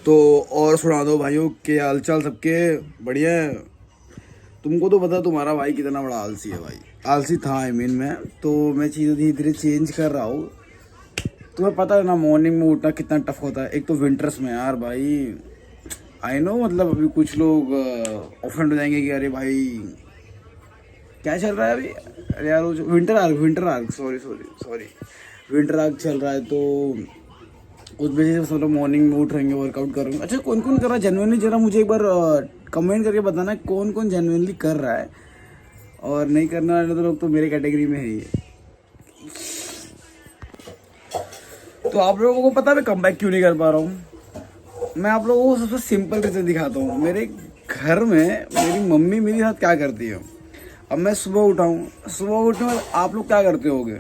तो और सुना दो भाइयों के हाल चाल सबके बढ़िया है। तुमको तो पता तुम्हारा भाई कितना बड़ा आलसी है भाई, आलसी था आई मीन मैं। तो मैं चीज़ें धीरे धीरे चेंज कर रहा हूँ। तुम्हें पता है ना मॉर्निंग में उठना कितना टफ होता है, एक तो विंटर्स में यार भाई। आई नो मतलब अभी कुछ लोग ऑफेंड हो जाएंगे कि अरे भाई क्या चल रहा है अभी। अरे यार winter arc sorry sorry sorry winter arc चल रहा है। तो उस वजह से मतलब मॉर्निंग में उठ रहेंगे, वर्कआउट कर रहे हैं। अच्छा कौन कौन कर रहा है जेन्युइनली, जरा मुझे एक बार कमेंट करके बताना कौन कौन जेन्युइनली कर रहा है। और नहीं करने वाले तो लोग तो मेरे कैटेगरी में है ही है। तो आप लोगों को पता है मैं कमबैक क्यों नहीं कर पा रहा हूँ। मैं आप लोगों को सबसे सिंपल रीजन दिखाता हूँ। मेरे घर में मेरी मम्मी मेरे साथ क्या करती है। अब मैं सुबह उठाऊँ, सुबह उठने में आप लोग क्या करते होगे,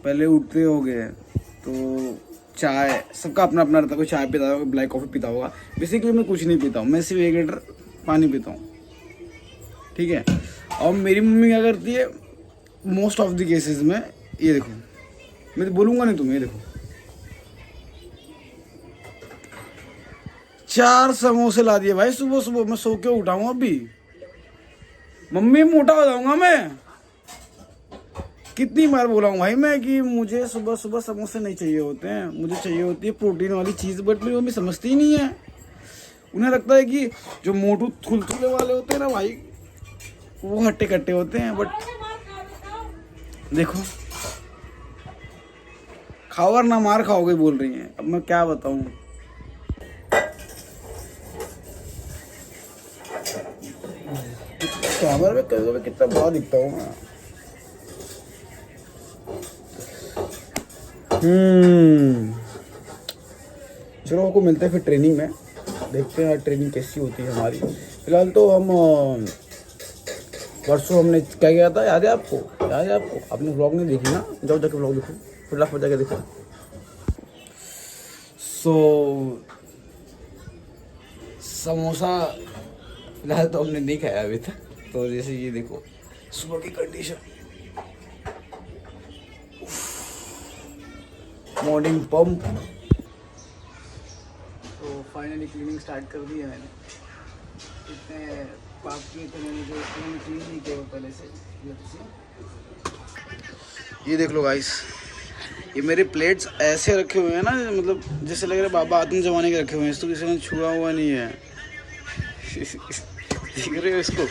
पहले उठते होगे तो चाय, सबका अपना अपना रहता है। कोई चाय पीता होगा, ब्लैक कॉफ़ी पीता होगा। बेसिकली मैं कुछ नहीं पीता हूँ, मैं सिर्फ 1 लीटर पानी पीता हूँ, ठीक है। और मेरी मम्मी क्या करती है मोस्ट ऑफ द केसेस में, ये देखो मैं तो बोलूँगा नहीं तुम्हें, ये देखो 4 समोसे ला दिए भाई सुबह सुबह। मैं सो के उठा हूँ अभी, मम्मी मोटा हो जाऊंगा मैं। कितनी बार बोला हूँ भाई मैं कि मुझे सुबह सुबह समोसे नहीं चाहिए होते हैं, मुझे चाहिए होती है प्रोटीन वाली चीज़। बट मेरी मम्मी समझती ही नहीं है। उन्हें लगता है कि जो मोटू थुलथुले वाले होते हैं ना भाई, वो हट्टे कट्टे होते हैं। बट देखो खाओ और ना मार खाओगे बोल रही हैं। अब मैं क्या बताऊँ। कैमरे में कभी कितना बड़ा दिखता हूँ मैं। चलो आपको मिलते हैं फिर ट्रेनिंग में, देखते हैं ट्रेनिंग कैसी होती है हमारी। फिलहाल तो हम परसों हमने क्या किया था, याद है आपको? याद है आपको? आपने व्लॉग नहीं देखी ना, जाओ जाके व्लॉग देखो, फटाफट जाके देखो। समोसा फिलहाल तो हमने नहीं खाया अभी तक। तो जैसे ये देखो सुबह की कंडीशन, मॉर्निंग पंप। तो फाइनली क्लीनिंग स्टार्ट कर दी है मैंने। इतने पाप किए थे मैंने जो मैंने क्लीन नहीं किया पहले से। ये देख लो गाइस, ये मेरे प्लेट्स ऐसे रखे हुए हैं ना, मतलब जैसे लग रहा है बाबा आदम जमाने के रखे हुए हैं। इसको किसी ने छुआ हुआ नहीं है। देख रहे हो इसको,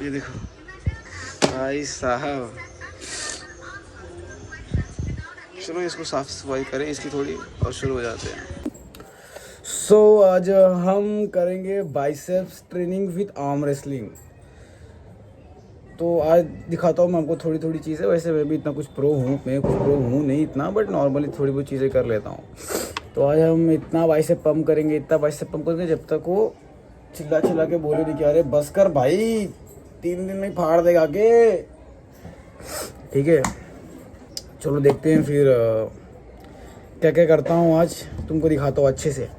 ये देखो भाई साहब। चलो इसको साफ सफाई करें इसकी थोड़ी और शुरू हो जाते हैं। सो आज हम करेंगे biceps training with arm wrestling. तो आज दिखाता हूँ मैं आपको थोड़ी थोड़ी चीज़ें। वैसे मैं भी इतना कुछ प्रो हूँ नहीं इतना, बट नॉर्मली थोड़ी बहुत चीज़ें कर लेता हूँ। तो आज हम इतना बाइसेप पंप करेंगे, इतना बाइसेप पंप करेंगे जब तक वो चिल्ला चिल्ला के बोले नहीं कि अरे बस कर भाई, 3 दिन में फाड़ देगा के। ठीक है, चलो देखते हैं फिर क्या क्या करता हूँ आज, तुमको दिखाता हूँ अच्छे से।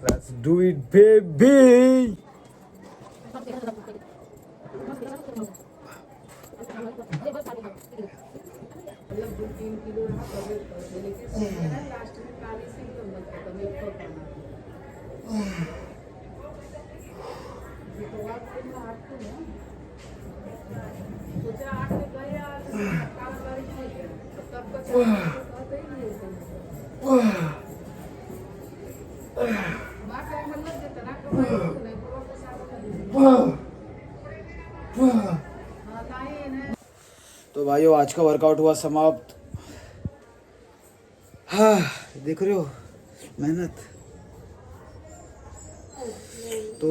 Let's do it baby। तो भाइयों आज का वर्कआउट हुआ समाप्त। हाँ देख रहे हो मेहनत। तो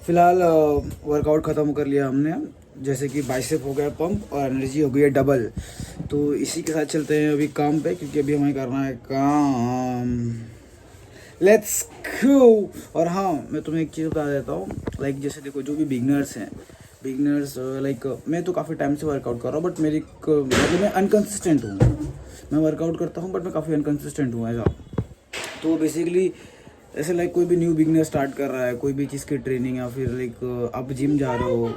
फिलहाल वर्कआउट ख़त्म कर लिया हमने, जैसे कि बाइसेप हो गया पंप और एनर्जी हो गई है डबल। तो इसी के साथ चलते हैं अभी काम पे, क्योंकि अभी हमें करना है काम। Let's go. और हाँ मैं तुम्हें एक चीज़ बता देता हूँ, लाइक जैसे देखो जो भी बिगनर्स हैं, बिगनर्स लाइक मैं तो काफ़ी टाइम से वर्कआउट कर रहा हूँ, बट मेरी मतलब मैं अनकंसिस्टेंट हूँ। मैं वर्कआउट करता हूँ बट मैं काफ़ी अनकंसिस्टेंट हूँ ऐसा। तो बेसिकली ऐसे लाइक कोई भी न्यू बिगनर स्टार्ट कर रहा है कोई भी चीज़ की ट्रेनिंग, या फिर लाइक आप जिम जा रहे हो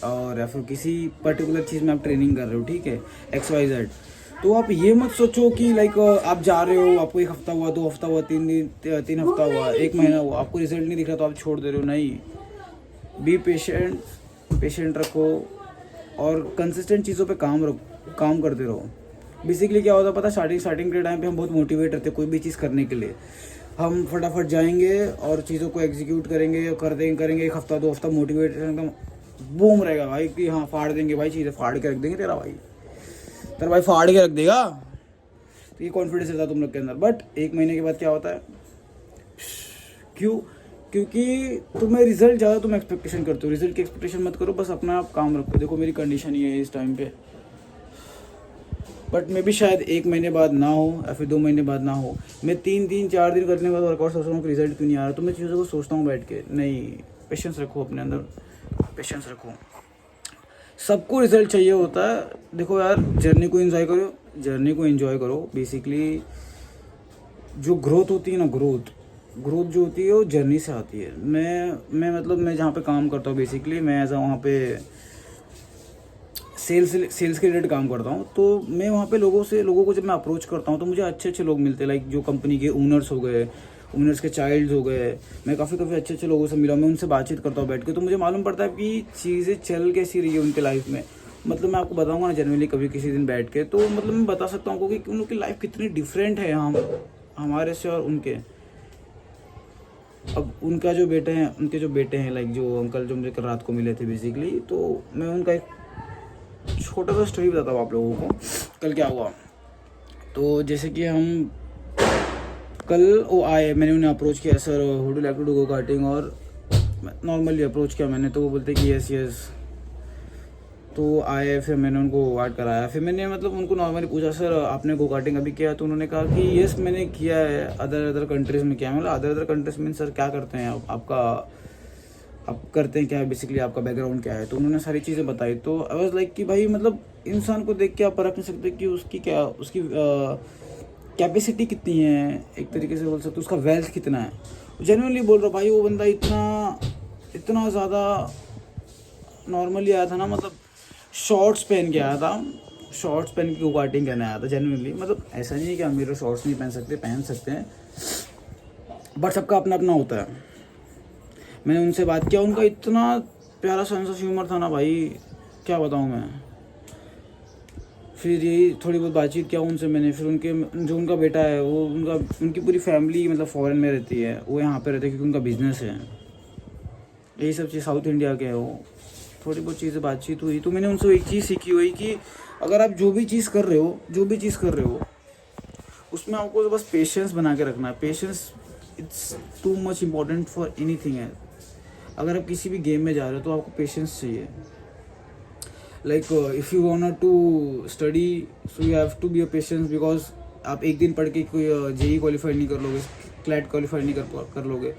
और या फिर किसी पर्टिकुलर चीज़ में आप ट्रेनिंग कर रहे हो, ठीक है, XYZ। तो आप ये मत सोचो कि लाइक आप जा रहे हो, आपको 1 हफ्ता हुआ, 2 हफ्ता हुआ, 3 हफ्ता हुआ, 1 महीना हुआ, आपको रिजल्ट नहीं दिख रहा तो आप छोड़ दे रहे हो। नहीं, बी पेशेंट, पेशेंट रखो और कंसिस्टेंट चीज़ों पे काम करते रहो। बेसिकली क्या होता है पता, स्टार्टिंग के टाइम पे हम बहुत मोटिवेट रहते हैं कोई भी चीज़ करने के लिए। हम फटाफट जाएंगे और चीज़ों को एग्जीक्यूट करेंगे, करेंगे 1 हफ्ता 2 हफ्ता मोटिवेट एकदम बूम रहेगा भाई कि हाँ फाड़ देंगे भाई, चीज़ें फाड़ के रख देंगे तेरा भाई फाड़ के रख देगा। तो ये कॉन्फिडेंस रहता है तुम लोग के अंदर। बट 1 महीने के बाद क्या होता है, क्यों? क्योंकि तुम्हें रिजल्ट ज़्यादा तुम एक्सपेक्टेशन करते हो। रिजल्ट की एक्सपेक्टेशन मत करो, बस अपना आप काम रखो। देखो मेरी कंडीशन ये है इस टाइम पे, बट मे भी शायद 1 महीने बाद ना हो या फिर 2 महीने बाद ना हो। मैं 4 दिन करने के बाद वर्कआउट सोच रहा हूँ कि रिजल्ट क्यों नहीं आ रहा, तो मैं चीज़ों को सोचता हूँ बैठ के। नहीं, पेशेंस रखो अपने अंदर, पेशेंस रखो। सबको रिजल्ट चाहिए होता है। देखो यार, जर्नी को एंजॉय करो। बेसिकली जो ग्रोथ होती है ना, ग्रोथ जो होती है वो जर्नी से आती है। मैं जहाँ पे काम करता हूँ, बेसिकली मैं ऐसा वहाँ पे सेल्स के रिलेटेड काम करता हूँ। तो मैं वहाँ पे लोगों को जब मैं अप्रोच करता हूँ तो मुझे अच्छे लोग मिलते हैं। लाइक जो कंपनी के ओनर्स हो गए, ओनर्स के चाइल्ड्स हो गए, मैं काफ़ी अच्छे लोगों से मिला, मैं उनसे बातचीत करता हूँ बैठ के। तो मुझे मालूम पड़ता है कि चीज़ें चल कैसी रही है उनके लाइफ में। मतलब मैं आपको बताऊँगा ना जनरली कभी किसी दिन बैठ के, तो मतलब मैं बता सकता हूँ कि उनकी लाइफ कितनी डिफरेंट है हमारे से और उनके। अब उनके जो बेटे हैं लाइक जो अंकल जो मुझे कल रात को मिले थे बेसिकली, तो मैं उनका एक छोटा सा स्टोरी बताता हूँ आप लोगों को। कल क्या हुआ, तो जैसे कि हम कल वो आए, मैंने उन्हें अप्रोच किया, sir would you like to do go karting, और नॉर्मली अप्रोच किया मैंने, तो वो बोलते कि यस। तो आए, फिर मैंने उनको वाट कराया। फिर मैंने मतलब उनको नॉर्मली पूछा, सर आपने गो कार्टिंग अभी किया? तो उन्होंने कहा कि यस मैंने किया है, अदर कंट्रीज़ में किया है। मतलब अदर कंट्रीज में सर क्या करते हैं आप करते हैं क्या, बेसिकली आपका बैकग्राउंड क्या है? तो उन्होंने सारी चीज़ें बताई। तो आई वाज लाइक कि भाई मतलब इंसान को देख के आप परख नहीं सकते कि उसकी कैपेसिटी कितनी है, एक तरीके से बोल सकते उसका वेल्थ कितना है। जेन्युइनली बोल रहा हूँ भाई, वो बंदा इतना ज़्यादा नॉर्मली आया था ना, मतलब शॉर्ट्स पहन के आया था, शॉर्ट्स पहन के कार्टिंग करने आया था जेन्युइनली। मतलब ऐसा नहीं है कि अमीर शॉर्ट्स नहीं पहन सकते हैं, बट सबका अपना अपना होता है। मैंने उनसे बात किया, उनका इतना प्यारा सेंस ऑफ ह्यूमर था ना भाई, क्या बताऊँ मैं। फिर यही थोड़ी बहुत बातचीत किया उनसे मैंने। फिर उनका बेटा है, वो उनकी पूरी फैमिली मतलब फॉरेन में रहती है, वो यहाँ पे रहते हैं क्योंकि उनका बिजनेस है, यही सब चीज़ साउथ इंडिया के है वो। थोड़ी बहुत चीज़ें बातचीत हुई, तो मैंने उनसे एक चीज़ सीखी हुई कि अगर आप जो भी चीज़ कर रहे हो उसमें आपको तो बस पेशेंस बना के रखना है। Patience it's too much important for anything है। अगर आप किसी भी गेम में जा रहे हो तो आपको पेशेंस चाहिए। Like if you want to study so you have to be a patience, because आप एक दिन पढ़ के कोई जेई क्वालिफाई नहीं कर लोगे, क्लैट क्वालिफाई नहीं कर लोगे।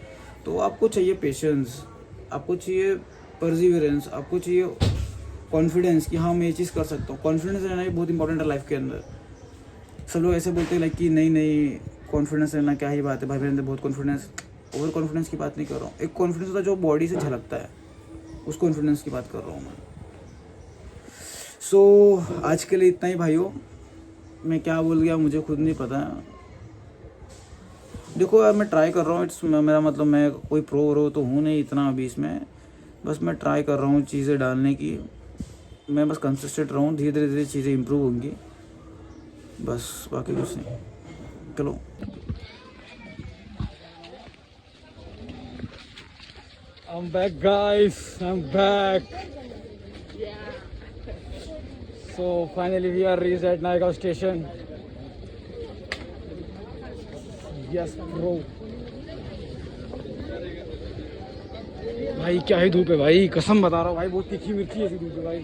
तो आपको चाहिए पेशेंस, आपको चाहिए परसिवरेंस, आपको चाहिए कॉन्फिडेंस कि हाँ मैं ये चीज़ कर सकता हूँ। कॉन्फिडेंस रहना भी बहुत इंपॉर्टेंट है लाइफ के अंदर। सब लोग ऐसे बोलते हैं लाइक कि नहीं कॉन्फिडेंस रहना क्या ही बात है भाई, मेरे अंदर बहुत कॉन्फिडेंस। ओवर कॉन्फिडेंस की बात नहीं कर रहा हूँ, एक कॉन्फिडेंस होता है जो बॉडी से झलकता है, उस कॉन्फिडेंस की बात कर रहा हूँ मैं। सो आज के लिए इतना ही भाइयों। मैं क्या बोल गया मुझे खुद नहीं पता। देखो यार, मैं ट्राई कर रहा हूँ, मेरा मतलब मैं कोई प्रो तो हूँ नहीं इतना अभी इसमें, बस मैं ट्राई कर रहा हूँ चीज़ें डालने की। मैं बस कंसिस्टेंट रहूँ, धीरे धीरे चीज़ें इम्प्रूव होंगी, बस बाकी कुछ नहीं। चलो I'm back, guys. I'm back. So finally we are reached at Naigaon station. Yes, bro. भाई क्या ही धूप है भाई, कसम बता रहा हूँ भाई, बहुत तीखी मिर्ची ऐसी धूप है भाई।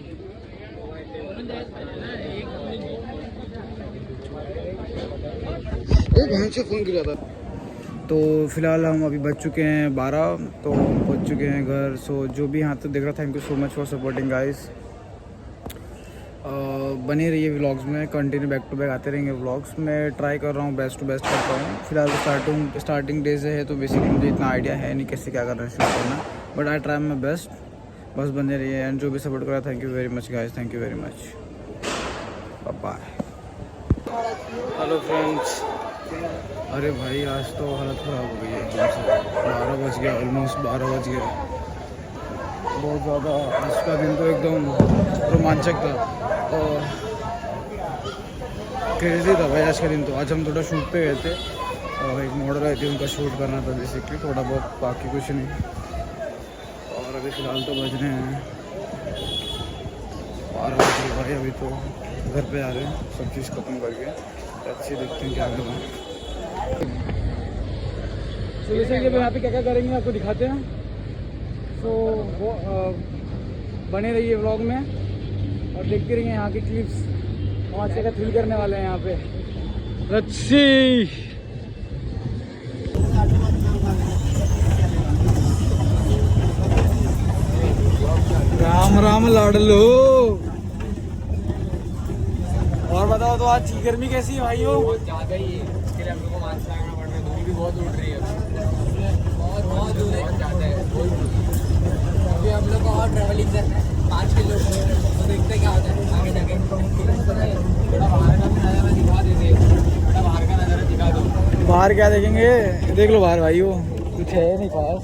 एक बहन से फ़ोन किया था। तो फिलहाल हम अभी बज चुके हैं 12, तो पहुंच चुके हैं घर। सो जो भी यहाँ तक देख रहा, thank you so much for supporting guys. बने रहिए व्लॉग्स में, कंटिन्यू बैक टू बैक आते रहेंगे व्लॉग्स। मैं ट्राई कर रहा हूँ बेस्ट टू बेस्ट करता हूँ। फिलहाल स्टार्टिंग डे से है, तो बेसिकली मुझे इतना आइडिया है नहीं कैसे क्या करना है, शुरू करना, but I try my best. बस बने रहिए, एंड जो भी सपोर्ट करा thank you very much guys, thank you very much, bye. Hello friends. अरे भाई आज तो हालत ख़राब हो गई है एकदम से। 12 बज गया, ऑलमोस्ट 12 बज गया। बहुत ज़्यादा आज का दिन तो एकदम रोमांचक था और क्रेजी था भाई आज का दिन। तो आज हम थोड़ा शूट पे गए थे और एक मॉडल आई थी, उनका शूट करना था बेसिकली, थोड़ा बहुत, बाकी कुछ नहीं। और अभी फ़िलहाल तो बज रहे हैं 12 बज गए भाई। अभी तो घर पे आ रहे हैं सब चीज़ ख़त्म करके, अच्छी देखते हैं क्या करना है। तो जैसे कि यहाँ पे क्या क्या करेंगे आपको दिखाते हैं। तो वो बने रहिए व्लॉग में और देखते रहिए यहाँ की क्लिप्स। पाँच जगह थ्रिल करने वाले हैं यहाँ पे। रच्ची राम राम लाडलो। और बताओ तो आज की गर्मी कैसी है भाइयों? बहुत ज़्यादा ही है, इसके लिए हम लोग को मास्क लगाना पड़ रहा है। दूरी भी बहुत उड़ रही है, बहुत दूर है, बहुत ज़्यादा है। अभी हम लोग को और ट्रैवलिंग करना है 5 किलोमीटर, तो देखते हैं क्या होता है आगे जाके। थोड़ा बाहर का भी नज़ारा दिखा देते, थोड़ा बाहर का नज़ारा दिखा दो। बाहर क्या देखेंगे? देख लो बाहर भाइयों, कुछ है नहीं पास।